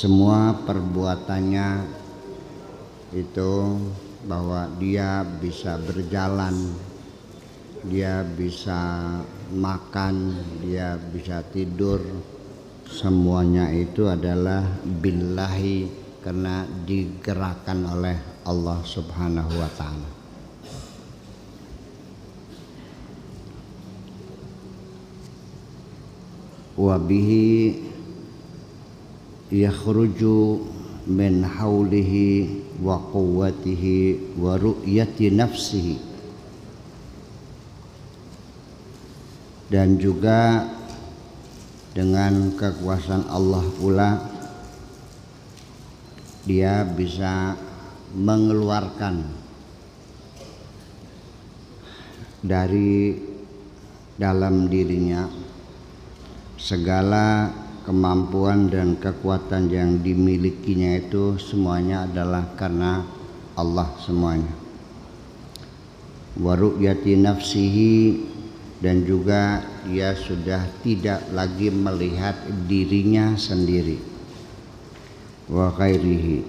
semua perbuatannya itu bahwa dia bisa berjalan, dia bisa makan, dia bisa tidur, semuanya itu adalah billahi, karena digerakkan oleh Allah Subhanahu wa ta'ala. Wa bihi yakhruju min haulihi wa quwwatihi wa ru'yati nafsihi, dan juga dengan kekuasaan Allah pula dia bisa mengeluarkan dari dalam dirinya segala kemampuan dan kekuatan yang dimilikinya, itu semuanya adalah karena Allah semuanya. Wa ru'yati nafsihi, dan juga dia sudah tidak lagi melihat dirinya sendiri. Wa ghairihi,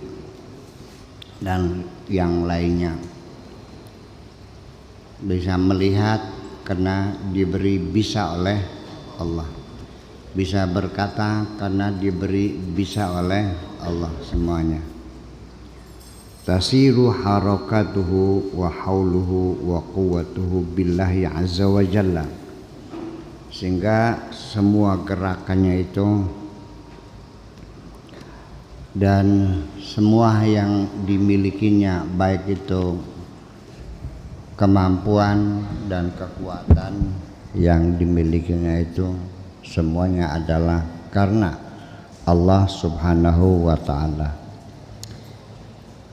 dan yang lainnya. Bisa melihat karena diberi bisa oleh Allah, bisa berkata karena diberi bisa oleh Allah semuanya. Tasiru harakatuhu wa hauluhu wa quwwatuhu billahi azza wa jalla, sehingga semua gerakannya itu dan semua yang dimilikinya, baik itu kemampuan dan kekuatan yang dimilikinya, itu semuanya adalah karena Allah Subhanahu wa ta'ala.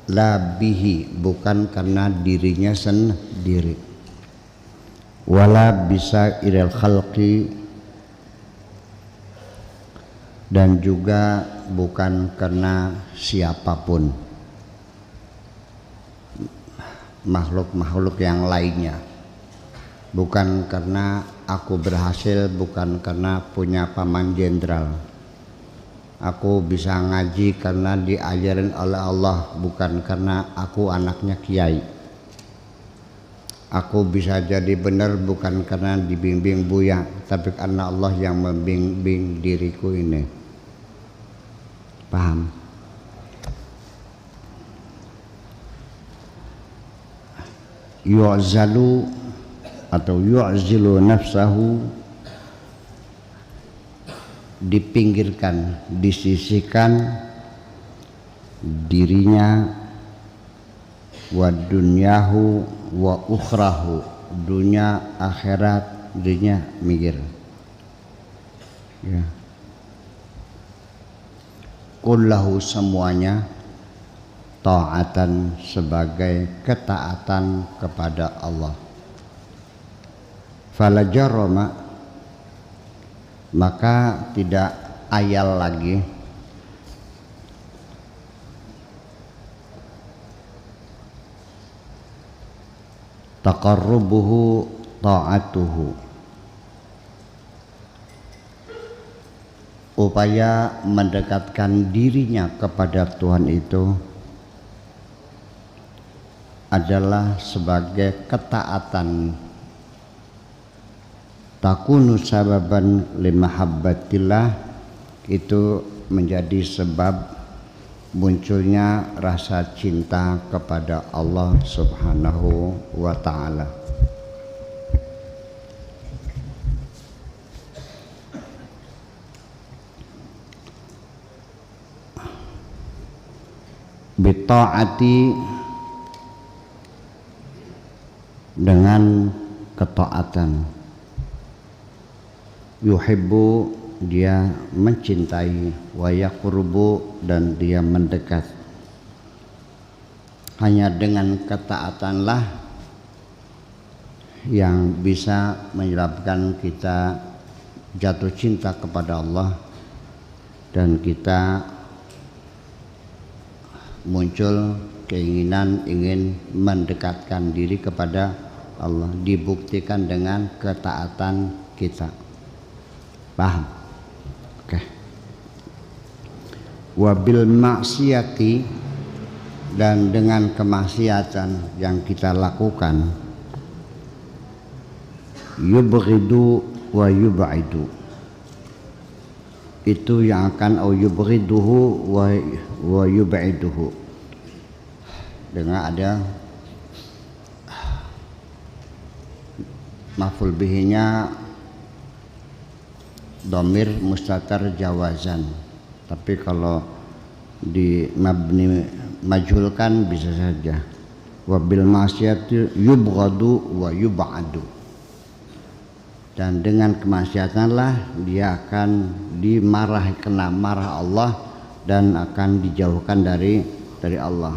La bihi, bukan karena dirinya sendiri. Wala bisa ilal khalqi, dan juga bukan karena siapapun, makhluk-makhluk yang lainnya. Bukan karena aku berhasil, bukan karena punya paman jenderal. Aku bisa ngaji karena diajarin oleh Allah, bukan karena aku anaknya kiai. Aku bisa jadi benar bukan karena dibimbing Buya, tapi karena Allah yang membimbing diriku ini. Paham? Yu'zalu atau yu'zilu nafsahu, dipinggirkan, disisihkan dirinya, wa dunyahu wa ukhrahu, dunia akhirat dirinya mikir, ya. Kullahu, semuanya, ta'atan, sebagai ketaatan kepada Allah. Fala jarama, maka tidak ayal lagi taqarrubuhu ta'atuhu, upaya mendekatkan dirinya kepada Tuhan itu adalah sebagai ketaatan. Takunu sababan limahabbatillah, itu menjadi sebab munculnya rasa cinta kepada Allah Subhanahu wa ta'ala. Bita'ati, dengan ketaatan. Yuhibbu, dia mencintai, wa yaqrubu, dan dia mendekat. Hanya dengan ketaatanlah yang bisa menyebabkan kita jatuh cinta kepada Allah, dan kita muncul keinginan ingin mendekatkan diri kepada Allah, dibuktikan dengan ketaatan kita. Paham? Oke. wabil maksiati, dan dengan kemaksiatan yang kita lakukan, yubghidu wa yub'idu, itu yang akan yubghiduhu wa yub'iduhu, dengan ada maf'ul bihinya dhamir mustatar jawazan, tapi kalau di mabni majhulkan bisa saja wabil maksiati yubghadu wa yub'adu, dan dengan kemaksiatanlah dia akan dimarahi, kena marah Allah dan akan dijauhkan dari Allah.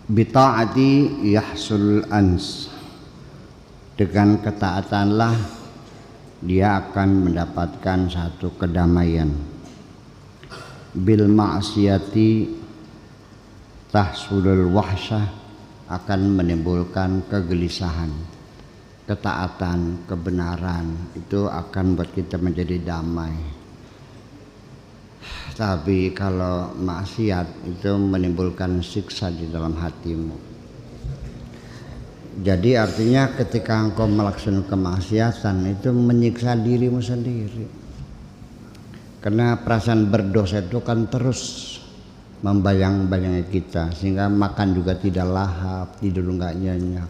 Bita'ati yahsul ans, dengan ketaatanlah dia akan mendapatkan satu kedamaian. Bil ma'siyati tahsulul wahsyah, akan menimbulkan kegelisahan. Ketaatan, kebenaran itu akan buat kita menjadi damai. Tapi kalau maksiat itu menimbulkan siksa di dalam hatimu. Jadi artinya ketika engkau melaksanakan kemaksiatan itu menyiksa dirimu sendiri. Karena perasaan berdosa itu kan terus membayang-bayangi kita, sehingga makan juga tidak lahap, tidur enggak nyenyak,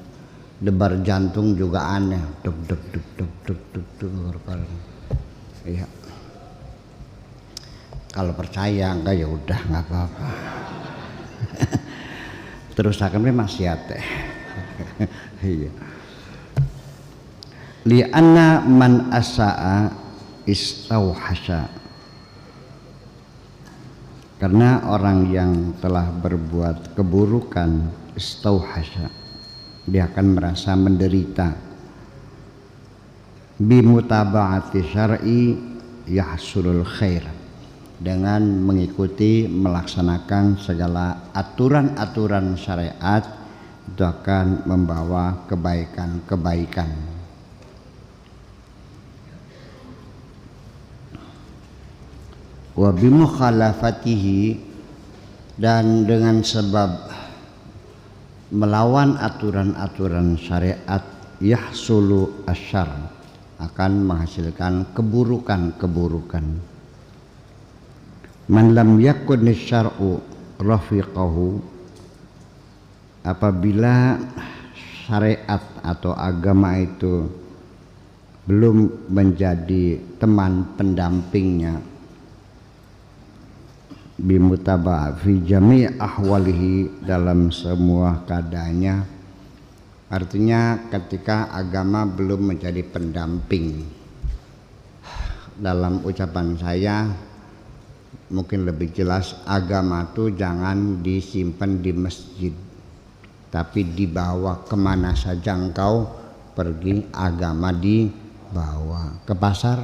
debar jantung juga aneh, duk duk duk duk duk duk duk. Iya. Kalau percaya enggak ya udah enggak apa-apa. Terus akan maksiat teh. Iya. Li'anna man asa'a istauhasha, karena orang yang telah berbuat keburukan istauhasha, dia akan merasa menderita. Bimutaba'ati syar'i yahsulul khair, dengan mengikuti melaksanakan segala aturan-aturan syariat itu akan membawa kebaikan-kebaikan. Wa bimukhalafatihi, dan dengan sebab melawan aturan-aturan syariat, yahsulu asyar, akan menghasilkan keburukan-keburukan. Man lam yakun syar'u rafiqahu, apabila syariat atau agama itu belum menjadi teman pendampingnya, bimutaba fi jami' ahwalihi, dalam semua keadaannya. Artinya ketika agama belum menjadi pendamping, dalam ucapan saya mungkin lebih jelas, agama itu jangan disimpan di masjid, tapi dibawa kemana saja engkau pergi, agama dibawa ke pasar,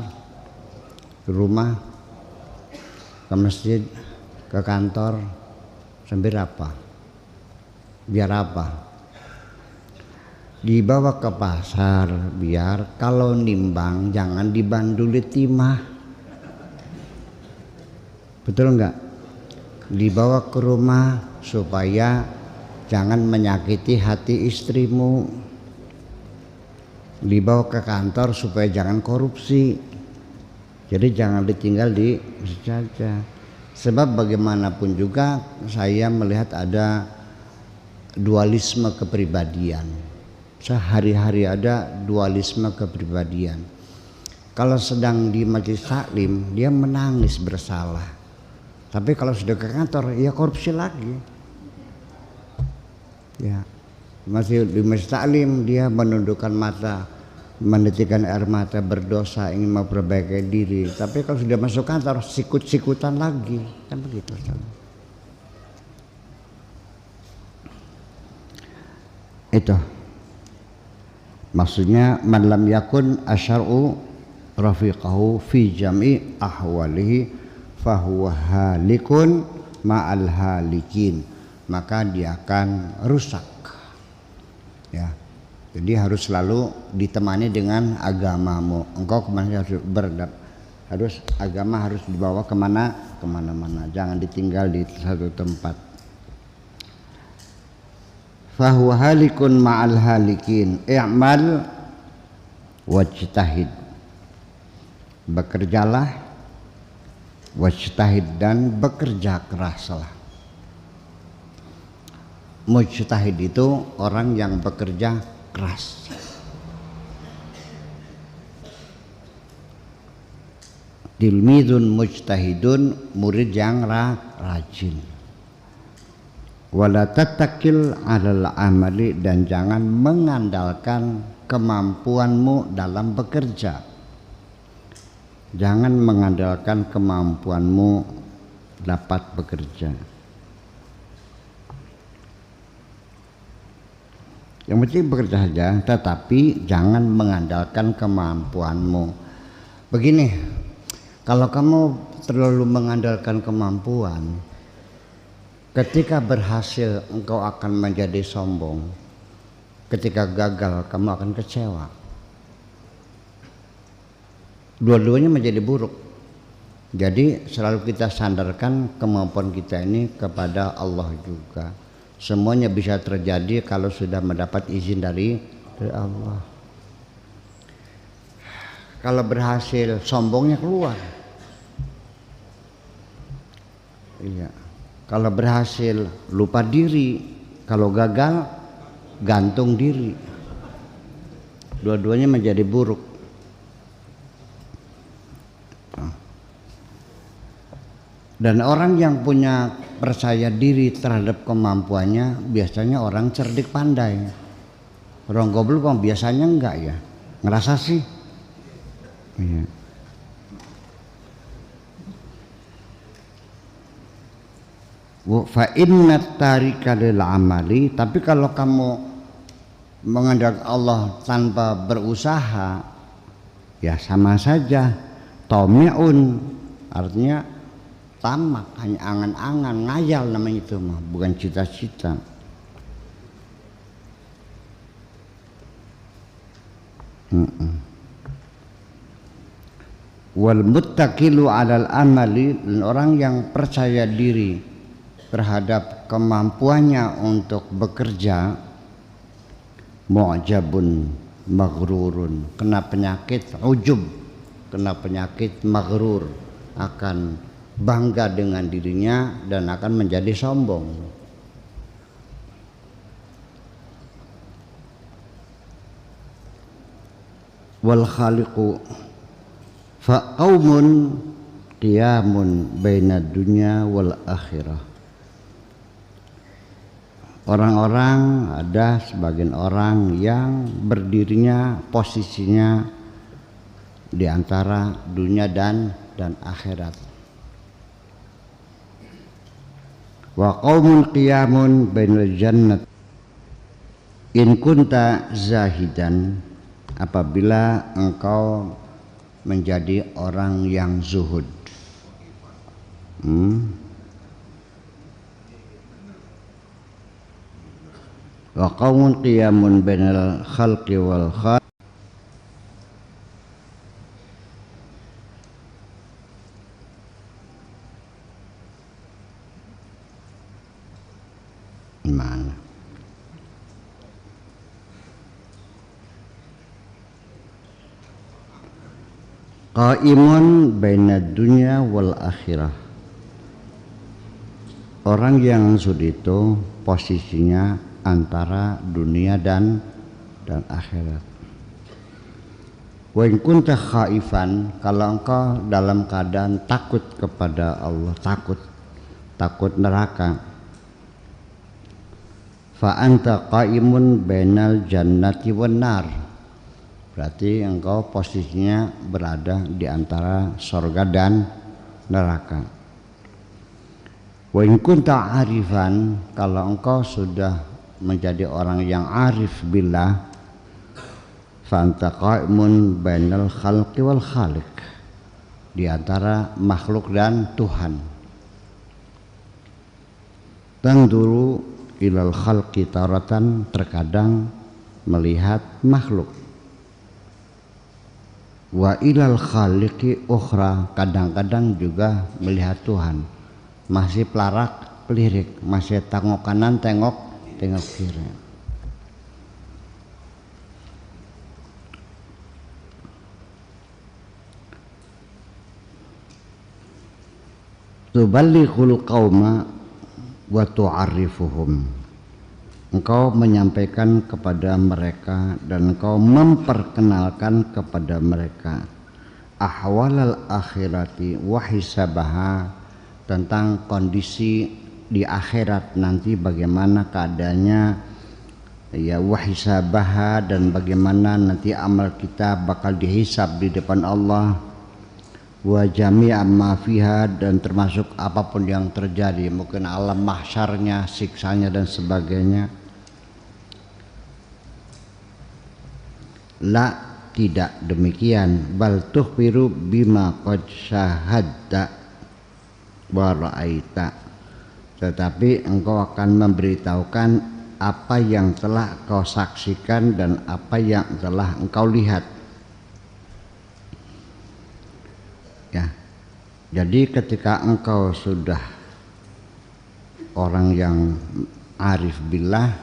ke rumah, ke masjid, ke kantor, sambil apa? Biar apa? Dibawa ke pasar biar kalau nimbang jangan dibanduli timah. Betul enggak? Dibawa ke rumah supaya jangan menyakiti hati istrimu. Dibawa ke kantor supaya jangan korupsi. Jadi jangan ditinggal di saja. Sebab bagaimanapun juga saya melihat ada dualisme kepribadian. Sehari-hari ada dualisme kepribadian. Kalau sedang di majelis taklim dia menangis bersalah. Tapi kalau sudah ke kantor ya korupsi lagi. Ya, masih di majelis taklim dia menundukkan mata, menitikkan air mata, berdosa, ingin memperbaiki diri. Tapi kalau sudah masuk kantor sikut-sikutan lagi, kan begitu. Itu maksudnya man lam yakun asyar'u rafiqahu fi jami' ahwalihi fahuwa halikun ma'al halikin, maka dia akan rusak. Ya, jadi harus selalu ditemani dengan agamamu. Engkau kemana harus agama harus dibawa kemana-mana, jangan ditinggal di satu tempat. Fahuwa halikun ma'al halikin, i'mal wajtahid, bekerjalah, wajtahid, dan bekerja keraslah. Mujtahid itu orang yang bekerja keras. Tilmidun mujtahidun, murid yang rajin. Wala tatakil 'alal amali, dan jangan mengandalkan kemampuanmu dalam bekerja. Jangan mengandalkan kemampuanmu dapat bekerja. Yang penting bekerja saja, tetapi jangan mengandalkan kemampuanmu. Begini, kalau kamu terlalu mengandalkan kemampuan, ketika berhasil engkau akan menjadi sombong, ketika gagal kamu akan kecewa. Dua-duanya menjadi buruk. Jadi selalu kita sandarkan kemampuan kita ini kepada Allah juga. Semuanya bisa terjadi kalau sudah mendapat izin dari Allah. Kalau berhasil, sombongnya keluar. Iya. Kalau berhasil, lupa diri. Kalau gagal, gantung diri. Dua-duanya menjadi buruk. Dan orang yang punya percaya diri terhadap kemampuannya biasanya orang cerdik pandai. Orang goblok biasanya enggak ya, ngerasa sih. Iya. Fa inna tarika lil amali, tapi kalau kamu mengandalkan Allah tanpa berusaha, ya sama saja. Tomi'un, artinya tamak, hanya angan-angan, ngayal namanya itu mah, bukan cita-cita. Wal muttaqilu 'alal amali, dan orang yang percaya diri terhadap kemampuannya untuk bekerja, mu'jabun maghrurun, kena penyakit ujub, kena penyakit maghrur, akan bangga dengan dirinya dan akan menjadi sombong. Wal khaliqu fa qaumun qiyamun bainad dunya wal akhirah. Orang-orang, ada sebagian orang yang berdirinya, posisinya di antara dunia dan akhirat. Wa qaumun qiyamun bainal jannat in kunta zahidan, apabila engkau menjadi orang yang zuhud. Wa qaumun qiyamun bainal khalqi wal khaliq. Mana? Qaimun bainad dunya wal akhirah. Orang yang zuhud itu posisinya antara dunia dan akhirat. Wa in kunta khaifan, kalau engkau dalam keadaan takut kepada Allah, takut neraka, fa anta qaimun bainal jannati wan nar, berarti engkau posisinya berada di antara surga dan neraka. Wa in kunta arifan, kalau engkau sudah menjadi orang yang arif billah, fa anta qaimun bainal khalqi wal khaliq, di antara makhluk dan Tuhan. Tanduru ilal khalqi taratan, terkadang melihat makhluk. Wa ilal khaliqi ukhra, kadang-kadang juga melihat Tuhan, masih pelarak pelirik, masih tengok kanan tengok kiri. Tuballighul qauma wa tu'arrifuhum, engkau menyampaikan kepada mereka dan engkau memperkenalkan kepada mereka ahwalal akhirati wa hisabaha, tentang kondisi di akhirat nanti bagaimana keadaannya, ya, wa hisabaha, dan bagaimana nanti amal kita bakal dihisab di depan Allah, wa jami'a ma fiha, dan termasuk apapun yang terjadi, mungkin alam mahsyarnya, siksanya dan sebagainya. La, tidak demikian, bal tukhbiru bima qad syahadta wa ra'aita, tetapi engkau akan memberitahukan apa yang telah kau saksikan dan apa yang telah engkau lihat. Ya, jadi ketika engkau sudah orang yang arif billah,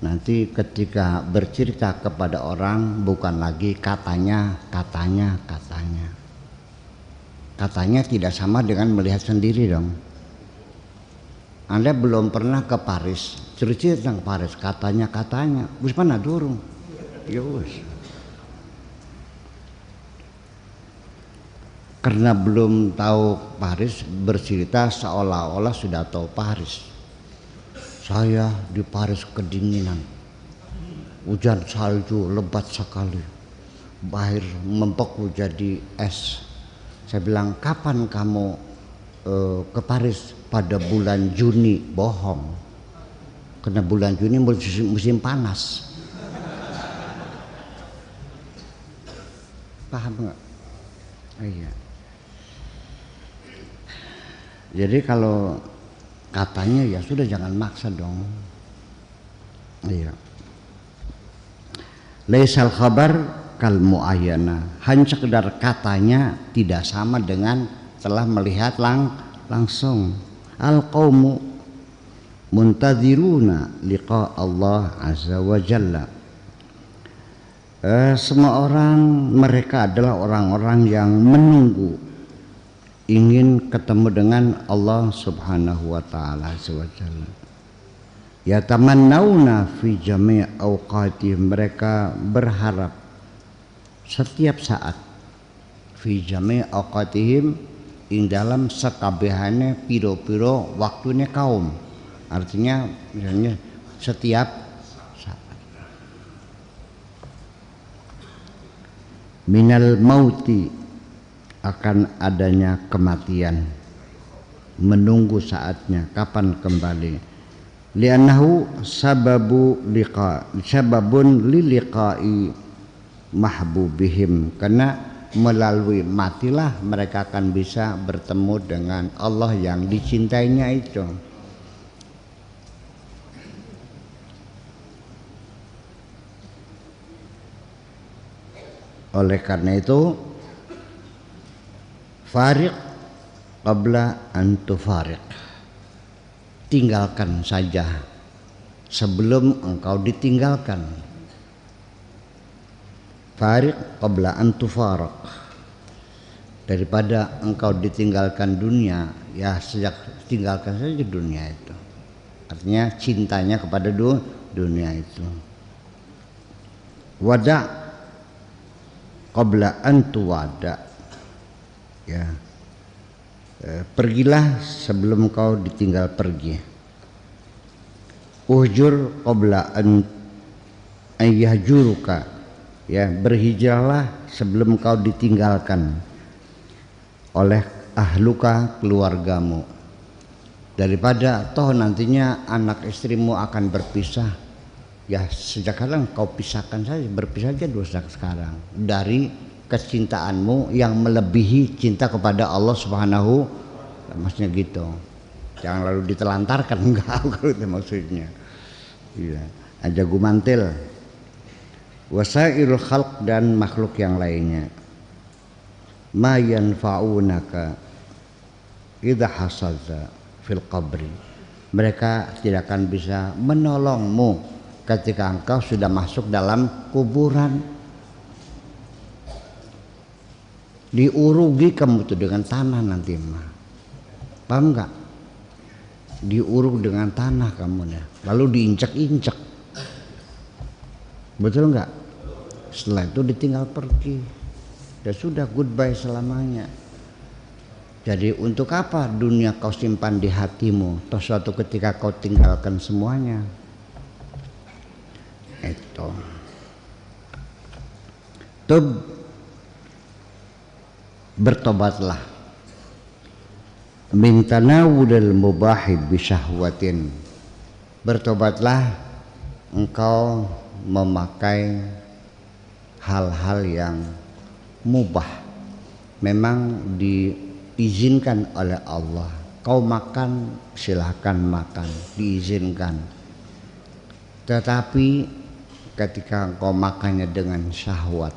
nanti ketika bercerita kepada orang bukan lagi katanya. Katanya tidak sama dengan melihat sendiri dong. Anda belum pernah ke Paris, cerita tentang Paris, katanya, wis mana durung, ya wis. Karena belum tahu Paris, bercerita seolah-olah sudah tahu Paris. Saya di Paris kedinginan, hujan salju lebat sekali, air membeku jadi es. Saya bilang, kapan kamu ke Paris? Pada bulan Juni. Bohong, karena bulan Juni musim panas. Paham nggak? Iya. Jadi kalau katanya ya sudah, jangan maksa dong. Iya. Laisal khabar kal muayyana, hanya sekedar katanya tidak sama dengan telah melihat langsung. Al qaumu muntadziruna liqa Allah azza wa jalla. Semua orang, mereka adalah orang-orang yang menunggu, ingin ketemu dengan Allah subhanahu wa ta'ala azza wa jalla. Yatamannawna fi jami' awqatihim, mereka berharap setiap saat, fi jami' awqatihim, ing dalam sekabehane piro-piro waktunya kaum, artinya misalnya setiap saat. Minal mauti, akan adanya kematian, menunggu saatnya kapan kembali. Li'annahu sababun liliqa'i mahbubihim, karena melalui matilah mereka akan bisa bertemu dengan Allah yang dicintainya itu. Oleh karena itu, fariq qabla an tufariq, tinggalkan saja sebelum engkau ditinggalkan. Fariq qabla an tufaraq, daripada engkau ditinggalkan dunia, ya sejak tinggalkan saja dunia itu. Artinya cintanya kepada dunia itu. Wada qabla an tuwada, ya, pergilah sebelum kau ditinggal pergi. Uhjur qabla an yahjuruka, ya, berhijrahlah sebelum kau ditinggalkan oleh ahluka, keluargamu, daripada toh nantinya anak istrimu akan berpisah. Ya sejak sekarang kau pisahkan saja, berpisah saja dulu sejak sekarang dari kecintaanmu yang melebihi cinta kepada Allah subhanahu, maksudnya gitu. Jangan lalu ditelantarkan, enggak, kalau itu maksudnya. Iya, aja gumantil. Wasairul khalq, dan makhluk yang lainnya. ma yanfa'unaka idza hasalta fil qabri. Mereka tidak akan bisa menolongmu ketika engkau sudah masuk dalam kuburan. Diurugi kamu tuh dengan tanah nanti mah. Paham enggak? Diuruk dengan tanah kamu ya. Lalu diinjak-injak. Betul enggak? Setelah itu ditinggal pergi. Ya sudah, goodbye selamanya. Jadi untuk apa dunia kau simpan di hatimu, toh suatu ketika kau tinggalkan semuanya. Itu. Tub, bertobatlah. Min tanawudil mubahi bisyahwatin. Bertobatlah engkau memakai hal-hal yang mubah, memang diizinkan oleh Allah. Kau makan, silahkan makan, diizinkan. Tetapi ketika kau makannya dengan syahwat,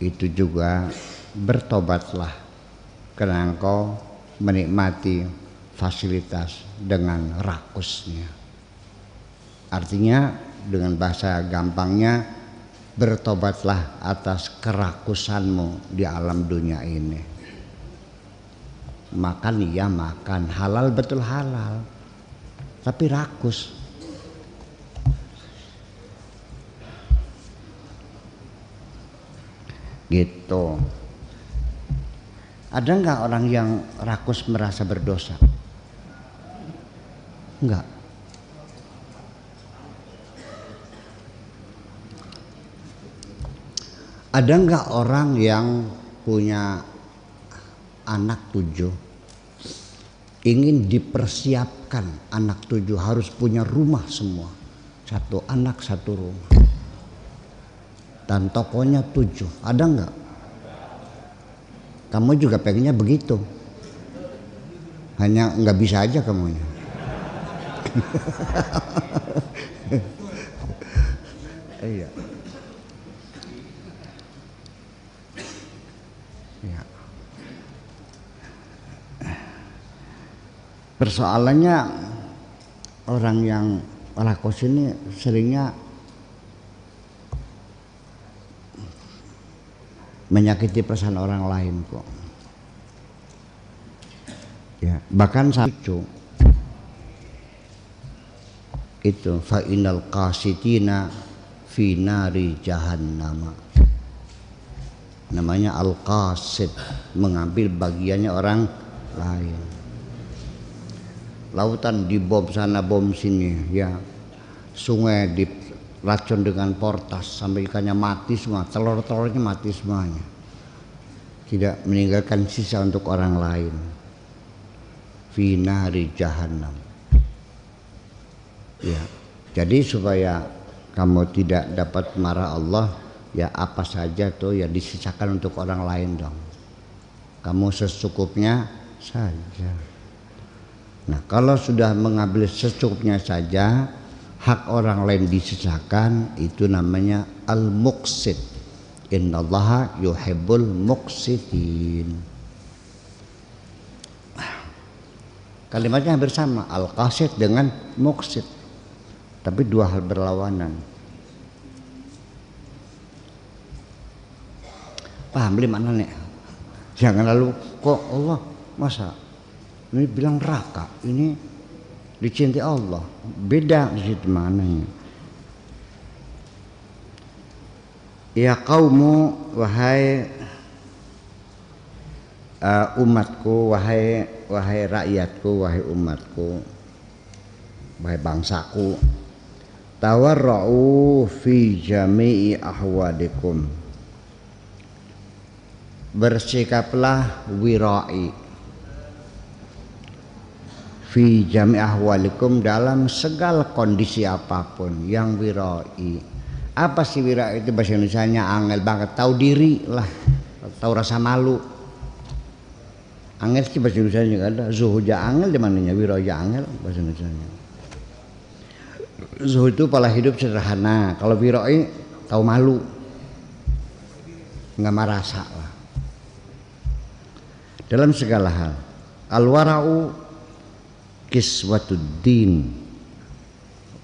itu juga bertobatlah, karena engkau menikmati fasilitas dengan rakusnya. Artinya dengan bahasa gampangnya, bertobatlah atas kerakusanmu di alam dunia ini. Makan iya makan, halal betul halal, tapi rakus. Gitu. Ada nggak orang yang rakus merasa berdosa? Enggak. Ada nggak orang yang punya anak 7, ingin dipersiapkan anak 7 harus punya rumah semua, 1 anak 1 rumah, dan tokonya 7? Ada nggak? Kamu juga pengennya begitu, hanya nggak bisa aja kamunya. Iya. Ya. Persoalannya orang yang rakus ini seringnya menyakiti perasaan orang lain kok. Ya, bahkan lucu itu fa innal qasitina fi nari jahannam. Namanya al-qasid, mengambil bagiannya orang lain. Lautan dibom sana bom sini, ya. Sungai diracun dengan portas sampai ikannya mati semua, telur-telurnya mati semuanya. Tidak meninggalkan sisa untuk orang lain. Fi nari jahannam. Ya. Jadi supaya kamu tidak dapat marah Allah, ya apa saja tuh ya disisakan untuk orang lain dong. Kamu secukupnya saja. Nah, kalau sudah mengambil secukupnya saja, hak orang lain disisakan, itu namanya al-muqsid. Innallaha yuhibbul muqsidin. Kalimatnya hampir sama, al-qasid dengan muqsid, tapi 2 hal berlawanan. Paham beli mana nih? Jangan lalu kok Allah masa ini bilang neraka, ini dicintai Allah, beda di situ mananya. Ya qaumu, wahai umatku, wahai rakyatku, wahai umatku, wahai bangsaku, tawarra'u fi jami'i ahwadikum. Bersikaplah wirai fi jami' ahwalikum, dalam segala kondisi apapun. Yang wirai, apa sih wirai itu bahasa Indonesianya? Angel banget, tahu diri lah, tahu rasa malu. Angel sih bahasa Indonesia juga ada. Zuhud angel di mananya, wirai angel bahasa Indonesia. Zuhud itu pola hidup sederhana, kalau wirai tahu malu. nggak merasa lah dalam segala hal. Al-wara'u kiswatuddin.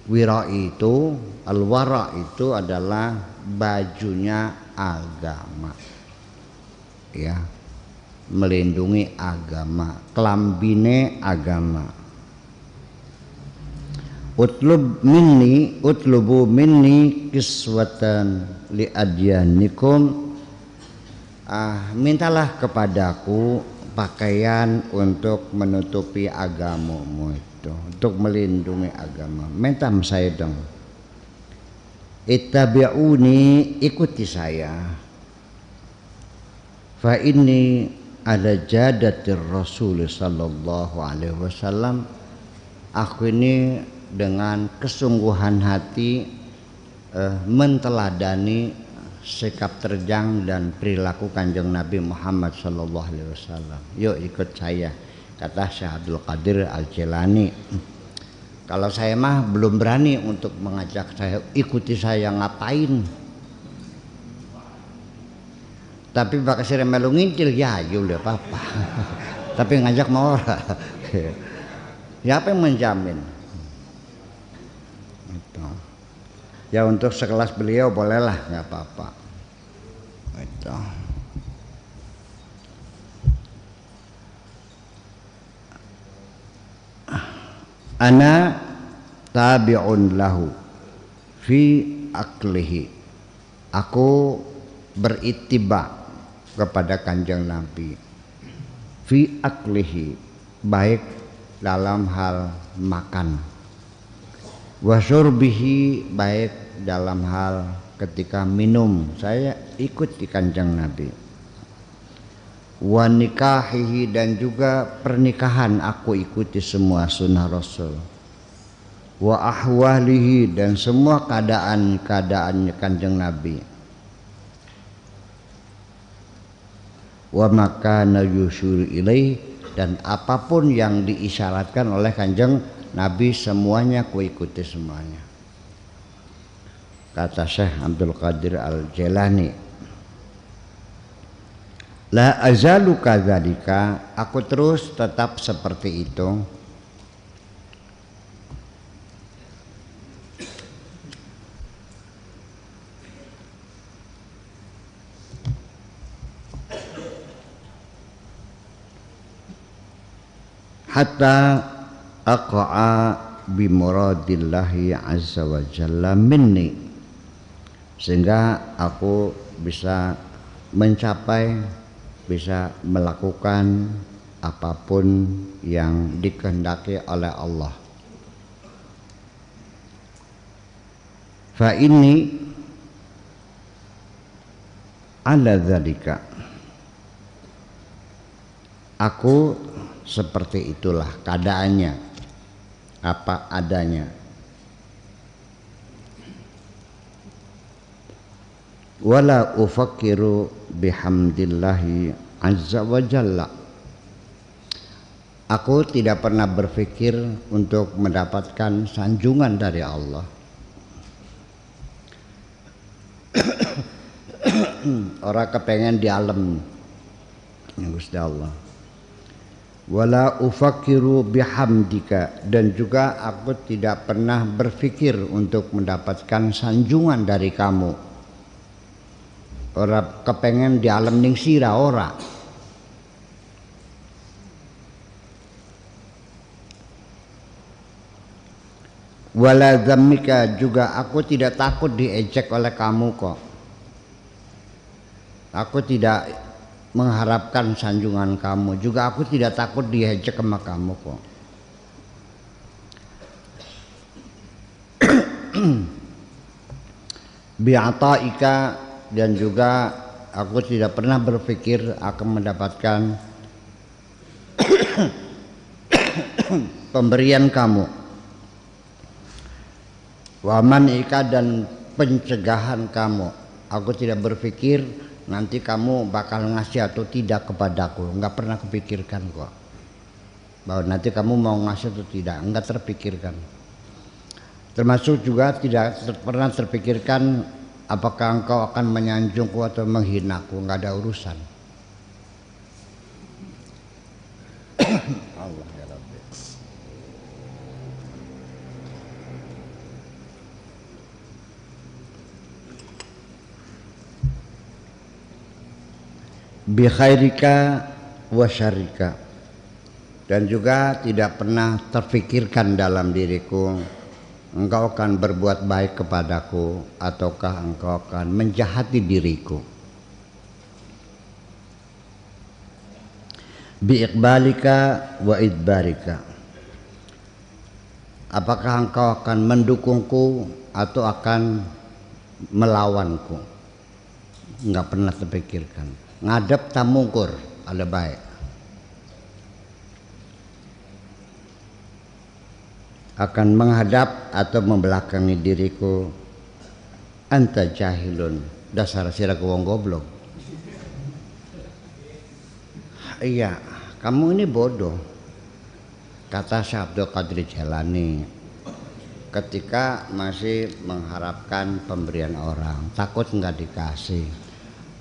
Wira itu, al-wara' itu adalah bajunya agama, ya, melindungi agama, kelambine agama. Utlubu minni kiswatan li adyanikum. Mintalah kepadaku pakaian untuk menutupi agamamu itu, untuk melindungi agama. Minta saya dong. Ittabi'uni, ikuti saya. Fa inni ala jadatir Rasul sallallahu alaihi wasallam. Aku ini dengan kesungguhan hati menteladani sikap terjang dan perilaku Kanjeng Nabi Muhammad sallallahu alaihi wasallam. Yuk ikut saya, kata Syekh Abdul Qadir Al-Jilani. Kalau saya mah belum berani untuk mengajak saya, ikuti saya ngapain. Tapi bakal sire melu ngincil ya yuk apa-apa. Tapi ngajak mau ora. Ya apa yang menjamin? Itu. Ya untuk sekelas beliau bolehlah, nggak apa-apa. Itu. Ana tabi'un lahu fi aklihi. Aku berittiba kepada Kanjeng Nabi fi aklihi, baik dalam hal makan, wa syurbihi, baik dalam hal ketika minum, saya ikut di Kanjeng Nabi. Wa nikahihi, dan juga pernikahan aku ikuti semua sunnah Rasul. Wa ahwalihi, dan semua keadaan-keadaannya Kanjeng Nabi. Wa makana yusyur ilaih, dan apapun yang diisyaratkan oleh Kanjeng Nabi semuanya ku ikuti semuanya. Kata Syekh Abdul Qadir Al-Jilani, la azalu kadzalika, aku terus tetap seperti itu. Hatta aqa'a bi muradillahi azza wa jalla minni, sehingga aku bisa mencapai, bisa melakukan apapun yang dikehendaki oleh Allah. Fa inni ala dzalika, aku seperti itulah keadaannya, apa adanya. Wala ufakkiru bihamdillahi azza wa jalla, aku tidak pernah berpikir untuk mendapatkan sanjungan dari Allah. Orang kepengen di alam Gusti Allah. Wala ufakkiru bihamdika, dan juga aku tidak pernah berpikir untuk mendapatkan sanjungan dari kamu. Orang kepengen di alam ning sira ora. Wala dhammika, juga aku tidak takut diejek oleh kamu kok. Aku tidak mengharapkan sanjungan kamu, juga aku tidak takut diejek sama kamu kok. Bi'ataika, dan juga aku tidak pernah berpikir akan mendapatkan pemberian kamu. Wa man'ika, dan pencegahan kamu. Aku tidak berpikir nanti kamu bakal ngasih atau tidak kepadaku, enggak pernah kepikirkan kok. Bahwa nanti kamu mau ngasih atau tidak, enggak terpikirkan. Termasuk juga tidak pernah terpikirkan Apakah engkau akan menyanjungku atau menghinaku? Nggak ada urusan. Allah ya Rabbi. Bi khairika wa syarika, dan juga tidak pernah terfikirkan dalam diriku engkau akan berbuat baik kepadaku ataukah engkau akan menjahati diriku. Bi iqbalika wa idbarika, apakah engkau akan mendukungku atau akan melawanku? Enggak pernah terpikirkan. Ngadep tamungkur ada baik. Akan menghadap atau membelakangi diriku. Anta jahilun, dasar siraku wong goblok. Iya, kamu ini bodoh, kata Syekh Abdul Qadir Jailani ketika masih mengharapkan pemberian orang. Takut nggak dikasih,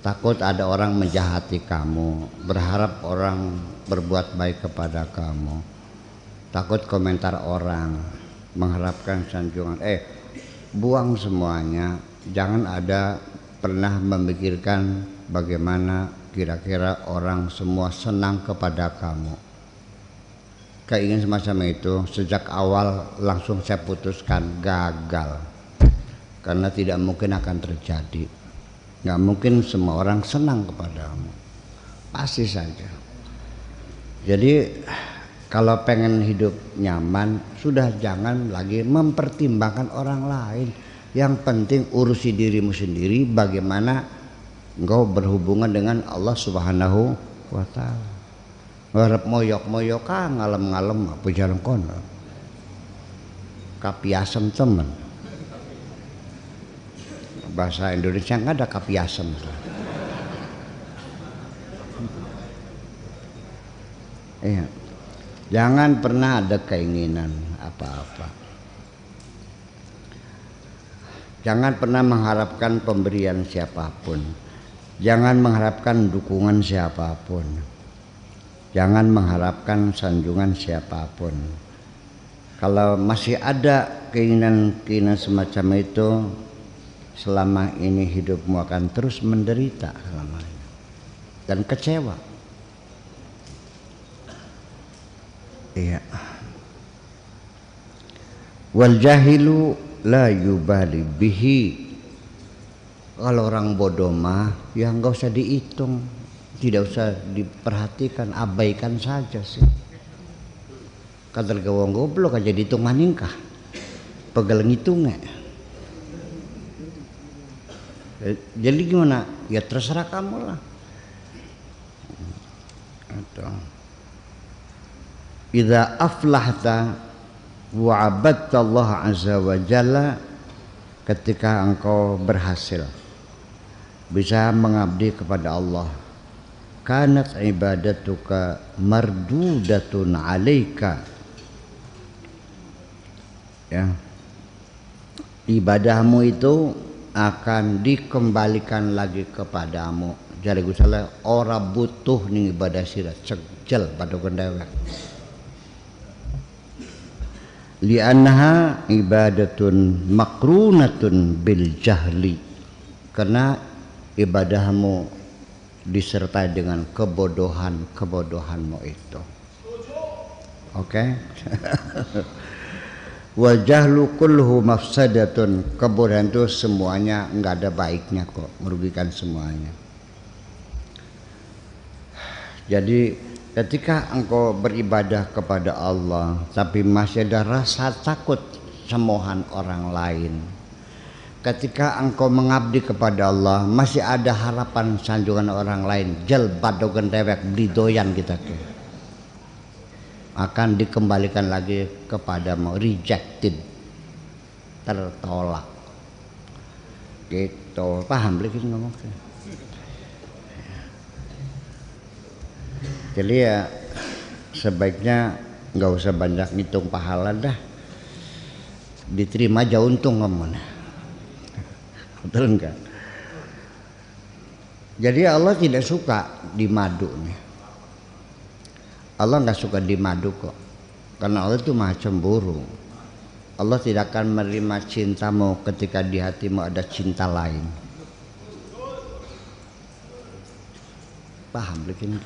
takut ada orang menjahati kamu, berharap orang berbuat baik kepada kamu, takut komentar orang, mengharapkan sanjungan. Buang semuanya. Jangan ada pernah memikirkan bagaimana kira-kira orang semua senang kepada kamu. Keinginan semacam itu sejak awal langsung saya putuskan gagal, karena tidak mungkin akan terjadi. Nggak mungkin semua orang senang kepadamu, pasti saja. Jadi kalau pengen hidup nyaman, sudah jangan lagi mempertimbangkan orang lain. Yang penting urusi dirimu sendiri, bagaimana engkau berhubungan dengan Allah Subhanahu wa ta'ala. Ngarep moyok-moyok ngalem-ngalem apa jalan kono. Kapiasem temen. Bahasa Indonesia nggak ada kapiasem. Iya. Jangan pernah ada keinginan apa-apa. Jangan pernah mengharapkan pemberian siapapun. Jangan mengharapkan dukungan siapapun. Jangan mengharapkan sanjungan siapapun. Kalau masih ada keinginan-keinginan semacam itu, selama ini hidupmu akan terus menderita selamanya dan kecewa. Iya. Wal jahilu la yubali bihi. Kalau orang bodoh mah ya enggak usah dihitung, tidak usah diperhatikan, abaikan saja sih. Kadal gawang goblok aja dihitung maningkah, pegel ngitungnya. Jadi gimana? Ya terserah kamu lah. Atau idza aflahta wa 'abadta Allah azza wa jalla, ketika engkau berhasil bisa mengabdi kepada Allah, kanat ibadatuka mardudatun 'alaika, ya, ibadahmu itu akan dikembalikan lagi kepadamu. Jadi gusala ora butuh ning ibadah sira cegel pada kendewek. Li'annaha ibadatun makrunatun bil jahli, karena ibadahmu disertai dengan kebodohanmu itu. Oke? Wal jahlu kulluhu mafsadatun, kebodohan itu semuanya enggak ada baiknya kok, merugikan semuanya. Jadi ketika engkau beribadah kepada Allah tapi masih ada rasa takut semohan orang lain, ketika engkau mengabdi kepada Allah masih ada harapan sanjungan orang lain, jel badogan dewek beli doyan kita ke, akan dikembalikan lagi kepadamu, rejected, tertolak gitu. Paham lagi ngomong? Jadi ya sebaiknya nggak usah banyak ngitung pahala dah, diterima aja untung kamu. Betul enggak? Jadi Allah tidak suka di madu nih. Allah nggak suka di madu kok. Karena Allah itu maha cemburu. Allah tidak akan menerima cintamu ketika di hatimu ada cinta lain. Paham begini?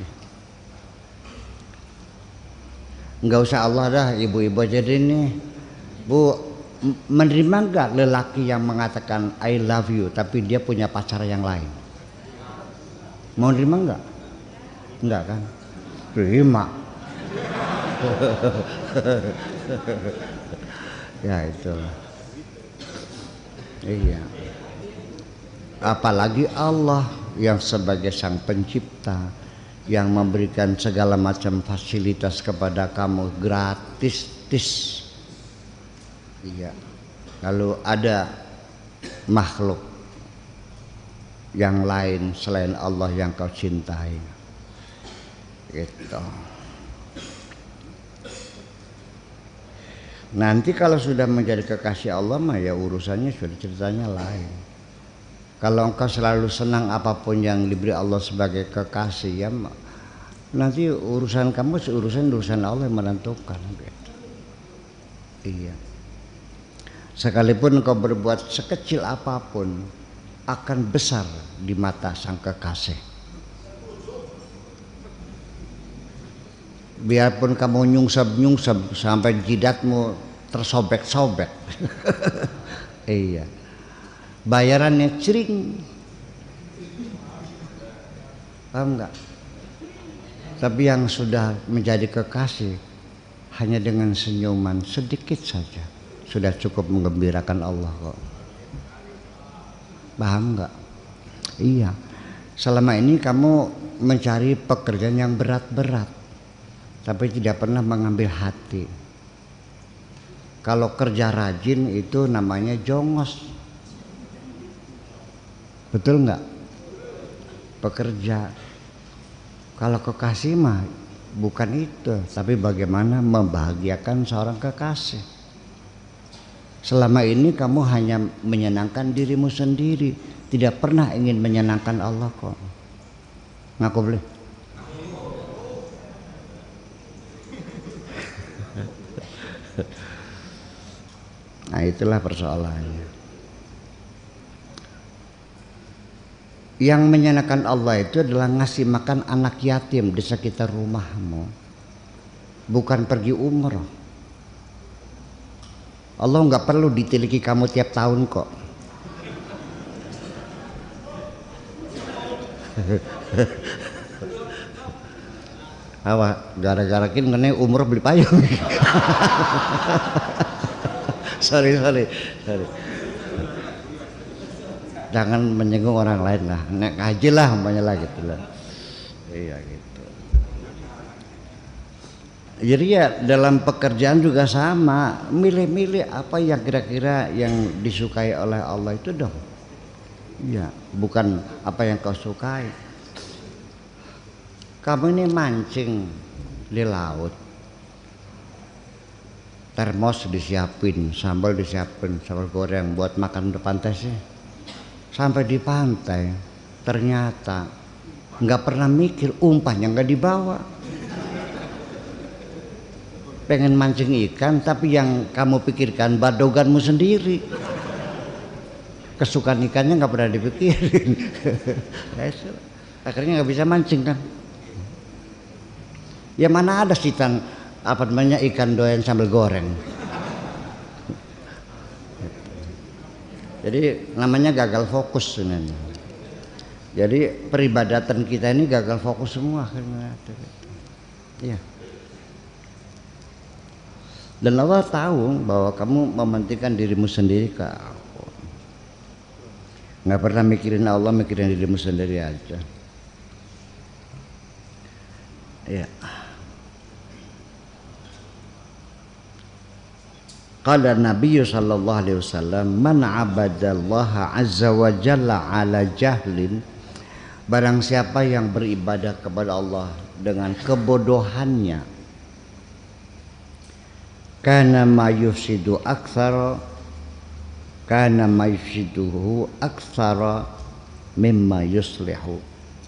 Nggak usah Allah dah, ibu-ibu jadi nih. Bu, menerima nggak lelaki yang mengatakan I love you tapi dia punya pacar yang lain? Mau nerima nggak? Nggak kan? Terima. Ya itu. Iya. Apalagi Allah yang sebagai sang pencipta, yang memberikan segala macam fasilitas kepada kamu gratis. Iya. Lalu ada makhluk yang lain selain Allah yang kau cintai. Gitu. Nanti kalau sudah menjadi kekasih Allah mah ya urusannya sudah ceritanya lain. Kalau engkau selalu senang apapun yang diberi Allah sebagai kekasih ya nanti urusan kamu urusan Allah yang menentukan gitu. Iya. Sekalipun engkau berbuat sekecil apapun akan besar di mata sang kekasih. Biarpun kamu nyungsep sampai jidatmu tersobek-sobek. Iya. Bayarannya cering. Paham enggak? Tapi yang sudah menjadi kekasih hanya dengan senyuman sedikit saja sudah cukup menggembirakan Allah kok. Paham enggak? Iya. Selama ini kamu mencari pekerjaan yang berat-berat tapi tidak pernah mengambil hati. Kalau kerja rajin itu namanya jongos. Betul enggak? Pekerja. Kalau kekasih mah bukan itu, tapi bagaimana membahagiakan seorang kekasih. Selama ini kamu hanya menyenangkan dirimu sendiri, tidak pernah ingin menyenangkan Allah kok. Ngaku boleh? Nah itulah persoalannya. Yang menyenangkan Allah itu adalah ngasih makan anak yatim di sekitar rumahmu, bukan pergi umroh. Allah nggak perlu ditiliki kamu tiap tahun kok. Apa gara-gara kini umroh beli payung. sorry. Jangan menyinggung orang lain lah, naik haji lah umpamanya lah gitu lah. Iya gitu. Jadi ya dalam pekerjaan juga sama, milih-milih apa yang kira-kira yang disukai oleh Allah itu dong. Iya, bukan apa yang kau sukai. Kamu ini mancing di laut, termos disiapin, sambal disiapin, sambal goreng buat makan depan tesnya. Sampai di pantai ternyata nggak pernah mikir umpannya nggak dibawa. Pengen mancing ikan tapi yang kamu pikirkan badoganmu sendiri. Kesukaan ikannya nggak pernah dipikirin. Akhirnya nggak bisa mancing kan. Ya mana ada sitan apa namanya ikan doyan sambal goreng. Jadi namanya gagal fokus sebenarnya. Jadi peribadatan kita ini gagal fokus semua. Iya. Dan Allah tahu bahwa kamu mementingkan dirimu sendiri ke aku. Nggak pernah mikirin Allah, mikirin dirimu sendiri aja. Iya. Qala Nabi sallallahu alaihi wasallam man abadallaha azza wa jalla ala jahlin, barang siapa yang beribadah kepada Allah dengan kebodohannya, kana ma yufsidu aktsar kana maysiduhu aktsara mimma yuslihu,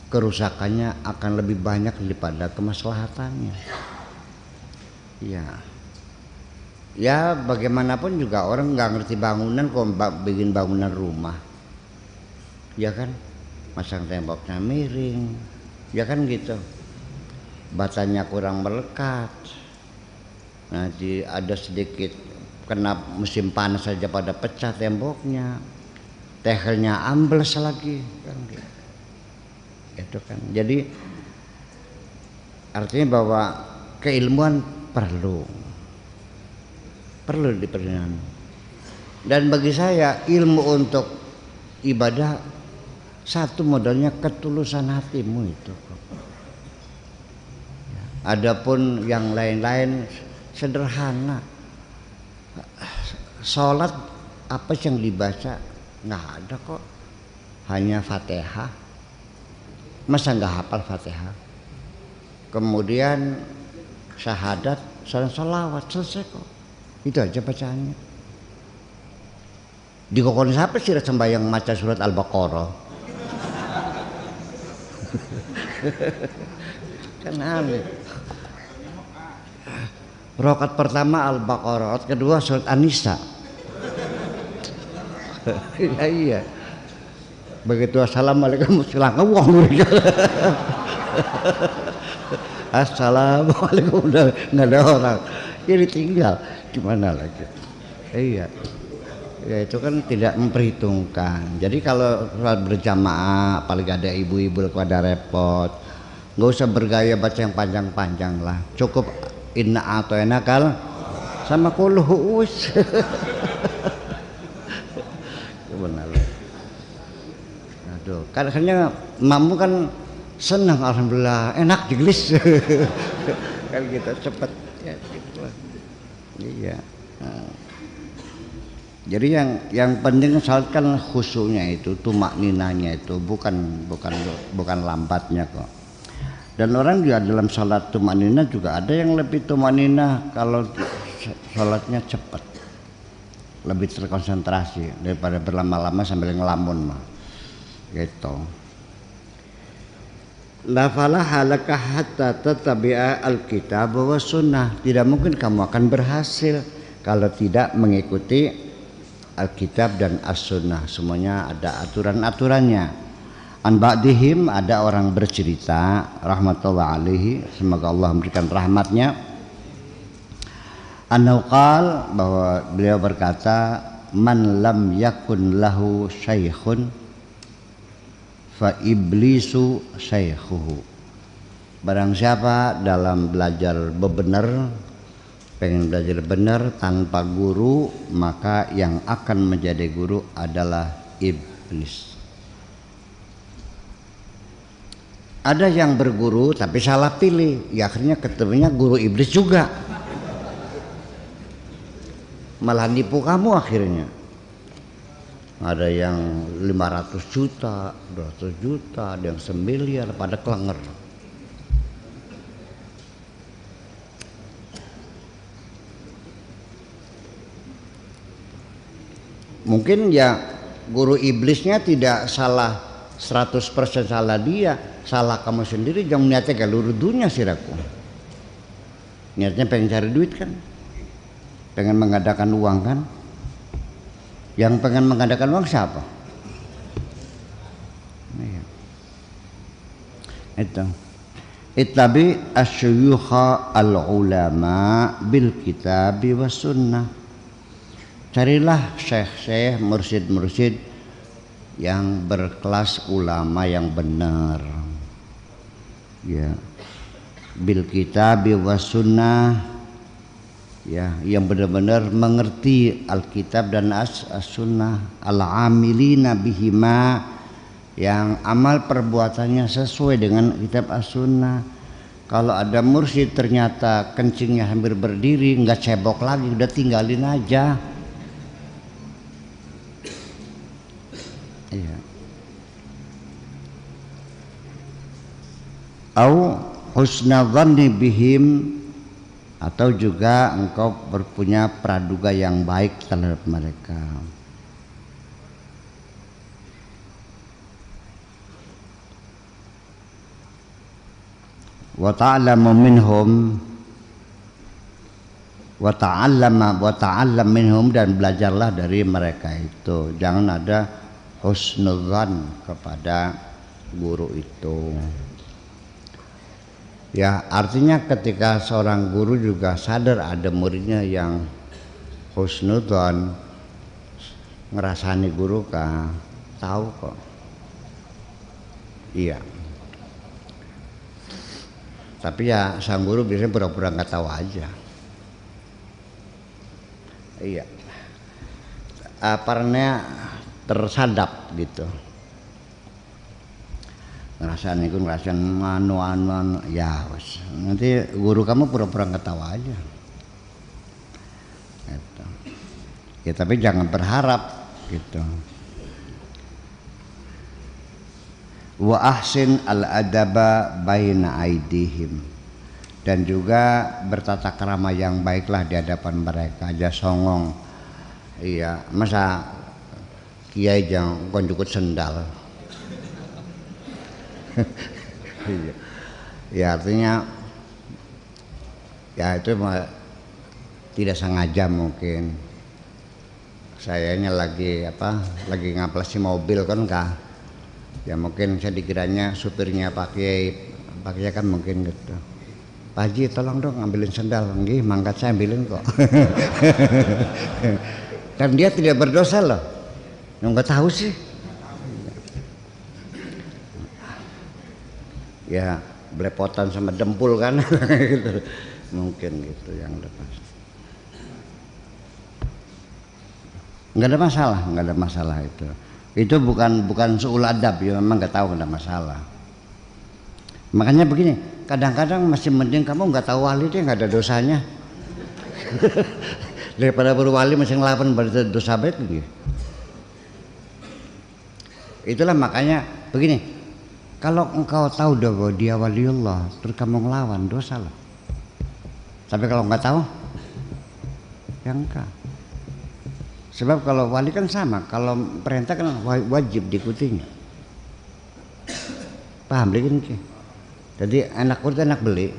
kerusakannya akan lebih banyak daripada kemaslahatannya. Ya bagaimanapun juga orang nggak ngerti bangunan kok bikin bangunan rumah, ya kan, masang temboknya miring, ya kan gitu, batanya kurang melekat, nanti ada sedikit kena musim panas saja pada pecah temboknya, tehelnya ambles lagi, kan gitu. Itu kan, jadi artinya bahwa keilmuan perlu diperlukan. Dan bagi saya ilmu untuk ibadah satu modalnya ketulusan hatimu itu. Adapun yang lain-lain sederhana. Sholat apa yang dibaca nggak ada kok, hanya Fatihah. Masa nggak hafal Fatihah? Kemudian syahadat, salawat, selesai kok. Itu aja bacaannya. Di kokon siapa sih sembahyang maca surat Al-Baqarah? Kan aneh. Rakaat pertama Al-Baqarah, rakaat kedua surat An-Nisa. Iya. Begitu assalamualaikum silakan wong mereka. Assalamualaikum, udah nggak ada orang. Jadi tinggal gimana lagi? Iya. Ya itu kan tidak memperhitungkan. Jadi kalau sholat berjamaah, apalagi ada ibu-ibu pada repot, nggak usah bergaya baca yang panjang-panjang lah. Cukup inna atau enakal sama kulhu us. Benar. Aduh, kadang-kadang mamu kan senang, alhamdulillah, enak digelis. Kan gitu cepet ya gitu. Iya. Nah. Jadi yang penting salat kan khusyuknya itu, tumak ninanya itu, bukan lambatnya kok. Dan orang juga dalam salat tumak nina juga ada yang lebih tumak nina kalau salatnya cepat, lebih terkonsentrasi daripada berlama-lama sambil ngelamun mah. Gitu. La falaha laka hatta tattabi'a al-kitab wa sunnah. Tidak mungkin kamu akan berhasil kalau tidak mengikuti Alkitab dan As-Sunnah. Semuanya ada aturan-aturannya. An ba'dihim, ada orang bercerita rahmatullah alaihi, semoga Allah memberikan rahmatnya, annahu qala, bahwa beliau berkata, man lam yakun lahu syaikhun fa iblisu syaikhuhu. Barang siapa dalam belajar benar, pengen belajar benar tanpa guru, maka yang akan menjadi guru adalah iblis. Ada yang berguru tapi salah pilih, ya akhirnya ketemunya guru iblis juga, malah nipu kamu akhirnya. Ada yang 500 juta, 200 juta, ada yang 1 miliar pada kelenger. Mungkin ya guru iblisnya tidak salah 100% salah dia, salah kamu sendiri. Jangan niatnya ke luruh dunia siraku. Niatnya pengen cari duit kan, pengen mengadakan uang kan. Yang pengen mengadakan uang siapa? Itu. Ittabi asyuyukha al-ulama bil kitabi was sunnah. Carilah syekh-syekh, mursyid-mursyid yang berkelas ulama yang benar. Ya. Bil kitabi was sunnah. Ya, yang benar-benar mengerti Alkitab dan As-Sunnah, al-amilina bihima, yang amal perbuatannya sesuai dengan kitab As-Sunnah. Kalau ada mursyid ternyata kencingnya hampir berdiri, nggak cebok lagi, udah tinggalin aja. Iya. Au husna dhanni bihim, atau juga engkau berpunya praduga yang baik terhadap mereka. wa ta'lamu minhum wa ta'allam minhum, dan belajarlah dari mereka itu. Jangan ada husnudzan kepada guru itu. Ya, artinya ketika seorang guru juga sadar ada muridnya yang husnudzan, ngerasani guru kah, tahu kok. Iya. Tapi ya sang guru biasanya pura-pura nggak tahu aja. Iya. Karena tersadap gitu. Ngerasain itu, ngerasain anu, ya wes. Nanti guru kamu pura-pura nggak tahu aja. Gitu. Ya tapi jangan berharap gitu. Wa ahsin al-adaba baina aidihim, dan juga bertata krama yang baiklah di hadapan mereka, aja songong. Iya, masa kiai jangan konjukut sendal. Ya artinya ya itu tidak sengaja mungkin. Sayanya lagi ngaplasi mobil kan kah? Ya mungkin saya dikiranya supirnya pakai kan mungkin gitu. Pak Haji tolong dong ambilin sendal. Nggih, mangkat saya ambilin kok. Dan dia tidak berdosa loh. Nggak tahu sih. Ya belepotan sama dempul kan. Gitu. Mungkin gitu yang lepas. Nggak ada masalah itu. Itu bukan suul adab, ya memang nggak tahu, nggak ada masalah. Makanya begini, kadang-kadang masih mending kamu nggak tahu wali, dia nggak ada dosanya. Daripada berwali masih ngelawan berdosa baik gitu. Itulah makanya begini, kalau engkau tahu bahwa dia waliullah terus kamu ngelawan, dosa lah. Tapi kalau nggak tahu, ya enggak. Sebab kalau wali kan sama, kalau perintah kan wajib diikutinya. Paham begini? Jadi enak urut enak beli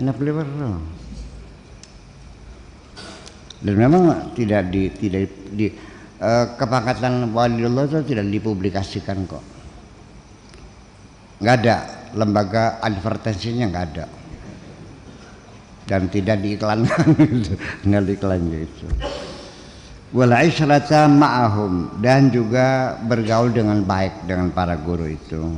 baru. Dan memang tidak di kepangkatan waliullah itu tidak dipublikasikan kok. Nggak ada lembaga advertensinya, nggak ada. Dan tidak diiklankan gitu, nggak diiklan gitu. Wal isyrata ma'ahum, dan juga bergaul dengan baik dengan para guru itu.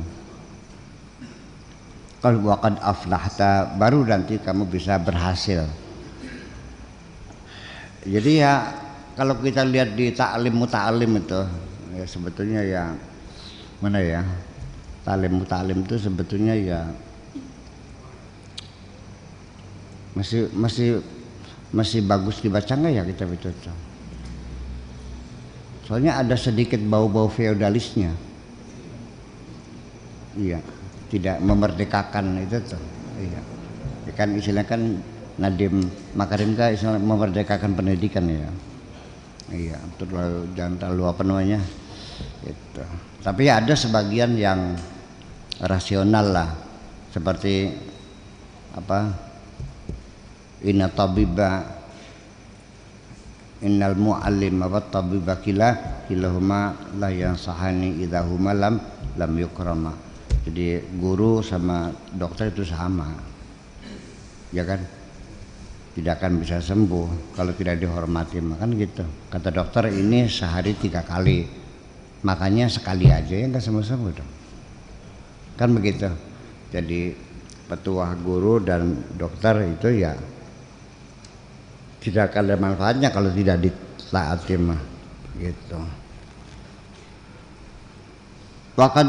Qad waqad aflahta, baru nanti kamu bisa berhasil. Jadi ya kalau kita lihat di ta'lim muta'alim itu ya sebetulnya ya mana ya, ta'lim muta'alim itu sebetulnya ya masih bagus dibaca nggak ya kitab itu? Soalnya ada sedikit bau-bau feodalisnya. Iya, tidak memerdekakan itu tuh. Iya. Kan istilahnya kan Nadiem Makarim kan istilah memerdekakan pendidikan ya. Iya, jangan terlalu apa namanya. Gitu. Tapi ada sebagian yang rasional lah. Seperti apa? Inna tabiba innal mu'allim wa tabiba kilahuma la yansahani idahuma lam yukrama. Jadi guru sama dokter itu sama, ya kan, tidak akan bisa sembuh kalau tidak dihormati, makan gitu. Kata dokter ini sehari 3 kali, makanya sekali aja ya nggak sembuh dong, kan begitu. Jadi petuah guru dan dokter itu ya tidak akan ada manfaatnya kalau tidak ditaati mah gitu. Waqad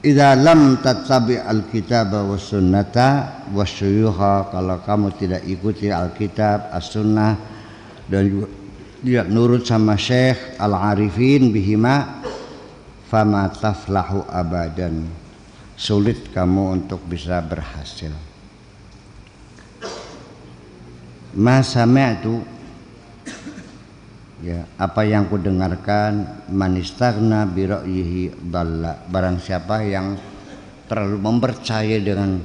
idza lam tattabi alkitab was sunnata wasyuyukha, kalau kamu tidak ikuti alkitab as-sunnah dan juga tidak nurut sama syekh al-arifin bihima, fama taflahu abadan, sulit kamu untuk bisa berhasil. Ma sami'tu, ya apa yang ku dengarkan, manistaghna bi ra'yihi dhalla, barang siapa yang terlalu mempercayai dengan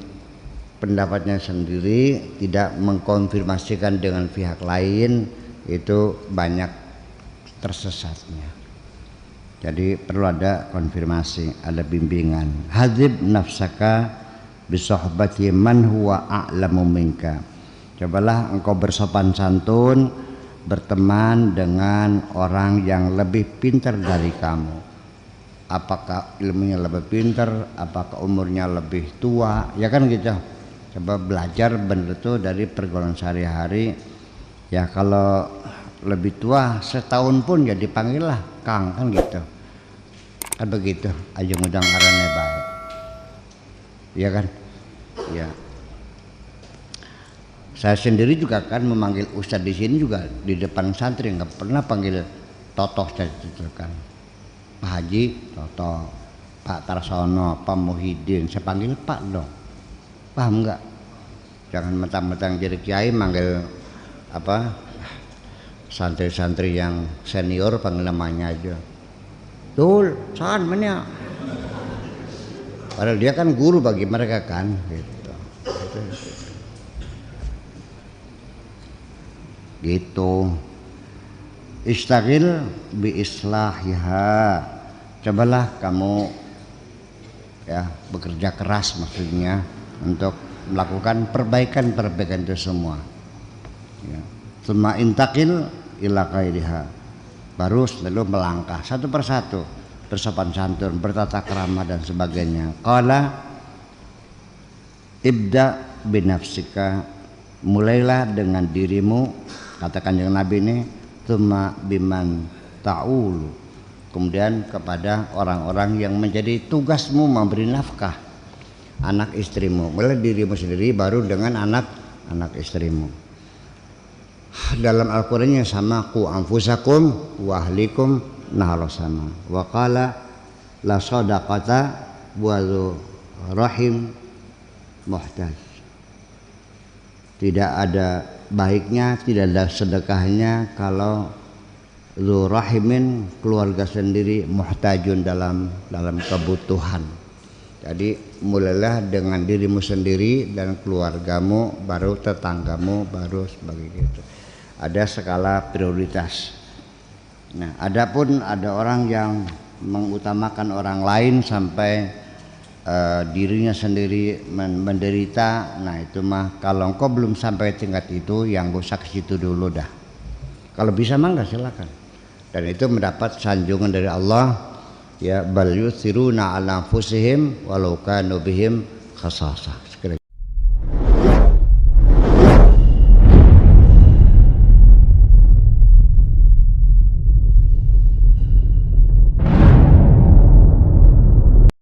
pendapatnya sendiri, tidak mengkonfirmasikan dengan pihak lain, itu banyak tersesatnya. Jadi perlu ada konfirmasi, ada bimbingan. Hadzib nafsaka bisohbati man huwa a'lamu minka. Cobalah engkau bersopan santun, berteman dengan orang yang lebih pintar dari kamu. Apakah ilmunya lebih pintar, apakah umurnya lebih tua, ya kan gitu. Coba belajar benar itu dari pergaulan sehari-hari. Ya kalau lebih tua setahun pun ya dipanggil lah Kang, kan gitu. Kan begitu, aja ngundang arane baik. Ya kan? Ya. Saya sendiri juga kan memanggil ustadz di sini juga di depan santri, nggak pernah panggil totoh saya itu kan. Pak Haji, totoh, Pak Tarsono, Pak Muhyiddin, saya panggil Pak dong. Paham nggak? Jangan mentang-mentang jadi kiai manggil apa santri-santri yang senior panggil namanya aja. Tul, san mana? Padahal dia kan guru bagi mereka kan, gitu. Gitu. Istagil bi islahiha. Cobalah kamu ya bekerja keras maksudnya untuk melakukan perbaikan itu semua. Ya. Summa intakil ila qairiha. Baru lalu melangkah satu persatu, bersopan santun, bertata krama dan sebagainya. Qala ibda binafsika, mulailah dengan dirimu, katakan yang Nabi ini, tsumma biman ta'ulu, kemudian kepada orang-orang yang menjadi tugasmu memberi nafkah, anak istrimu. Mulai dirimu sendiri, baru dengan anak istrimu. Dalam Al-Qur'an yang sama, qu anfusakum wa ahlikum nahar sama. Wa qala la sadaqata wa rahim muhtaj. Tidak ada baiknya, tidak ada sedekahnya kalau zu rahimin, keluarga sendiri, muhtajun, dalam kebutuhan. Jadi mulailah dengan dirimu sendiri dan keluargamu, baru tetanggamu, baru sebagai itu. Ada skala prioritas. Nah, adapun ada orang yang mengutamakan orang lain sampai dirinya sendiri menderita, nah itu mah kalau engkau belum sampai tingkat itu, yang gak usah ke situ dulu dah. Kalau bisa mah enggak, silakan. Dan itu mendapat sanjungan dari Allah, ya bal yusiruna ala anfusihim walau kanu bihim khasasah.